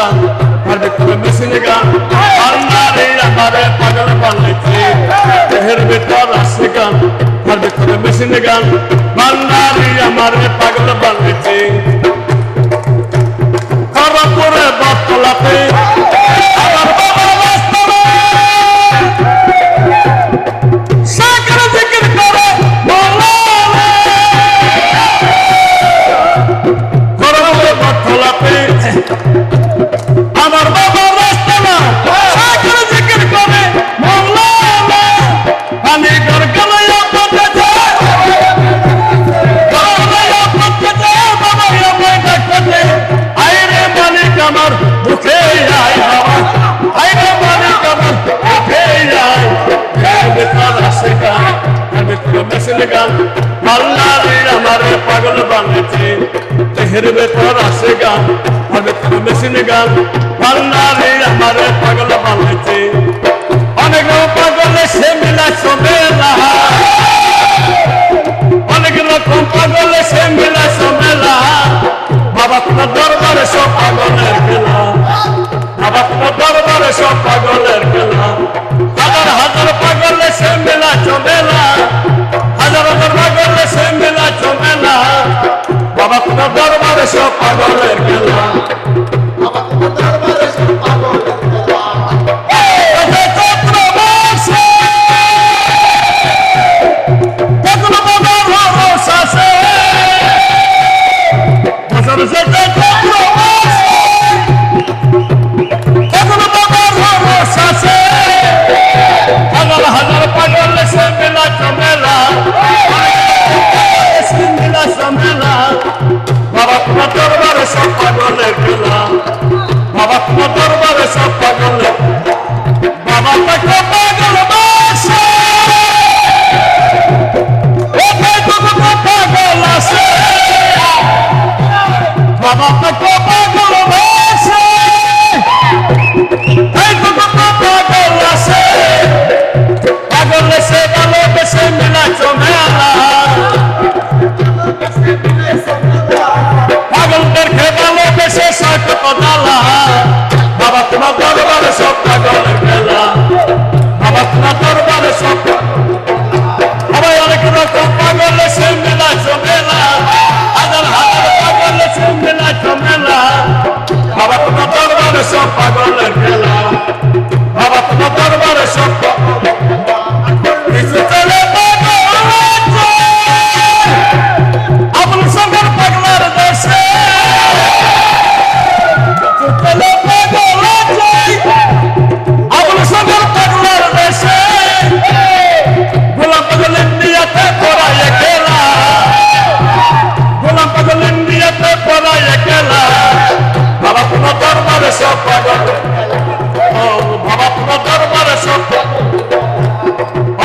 গান তার ভিতরে মেশিন গান আল্লাহরে আমারে পাগল বানাইছে দেহের ভিতর আছে গান তার ভিতরে মেশিন গান আল্লাহরে আমারে পাগল বানাইছে খরপুরে বটতলাতে আমার বাবা রাস্তায় সাকার জিকির করে বলালে খরপুরে বটতলাতে আমার বাবা রাস্তায় সাকার জিকির করে বলালে আমি ঘর গলায় পড়তে আমার মুখে আয় বাবা আইরে মালিক আমার মুখে আয় বেতার আসে গান আমি তোর মেশিন গান আল্লাহরে আমারে পাগল বানাইছে দেহের ভেতর আসে গান আমি তোর মেশিন গান আল্লাহরে আমারে পাগল বানাইছে অনেক পাগলে সে মিলা সমেলা অনেক রকম পাগলে সে মিলা সমেলা বাবা তোমার দরবারে সব পাগলের খেলা বাবা তোমার দরবারে সব পাগলের খেলা হাজার হাজার পাগলে সে মেলা চমেলা হাজার হাজার পাগলে সে মেলা চমেলা বাবা তোমার দরবারে সব পাগলের খেলা বাবা তোমার দরবারে সব পাগলের খেলা বাবা তোমার দরবারে সব পাগলের খেলা বাবা তোমার দরবারে সব পাগলের বাবা তাকে পাগল বাসে ও ভাই তোমাকে পাগল আসে বাবা তাকে পাগল বাসে এই তোমাকে পাগল আসে পাগল সে ভালোবেসে মিলা চমেলা পাগলদের খেপালে বেশে সাকত ডালা বাবা তোমার দরবারে সব পাগলের খেলা বাবা তোমার দরবারে সব সবাই অনেক রকম পাগলে সে মেলা চমেলা হাজার হাজার পাগলে সে মেলা চমেলা বাবা তোমার দরবারে সব পাগলের খেলা বাবা তোমার দরবারে সব কিছু চলে আপন সঙ্গের পাগলার দেশে আপন সঙ্গের পাগলার দেশে গোলাম পাগল ইন্ডিয়াতে পড়ায় খেলা গোলাম পাগল ইন্ডিয়াতে পড়ায় খেলা বাবা তোমার দরবারে সব পাগল বাবা তোমার দরবারে সব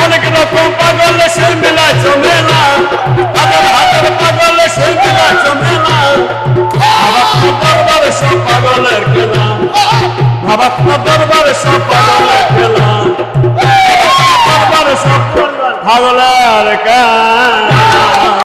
অনেক রকম পাগলে সে মিলায় চমেলা হাজার হাজার পাগলে সে মিলায় চমেলা বাবা তোমার দরবারে সব পাগলের খেলা বাবা তোমার দরবারে সব পাগলের খেলা দরবারে সব পাগলের খেলা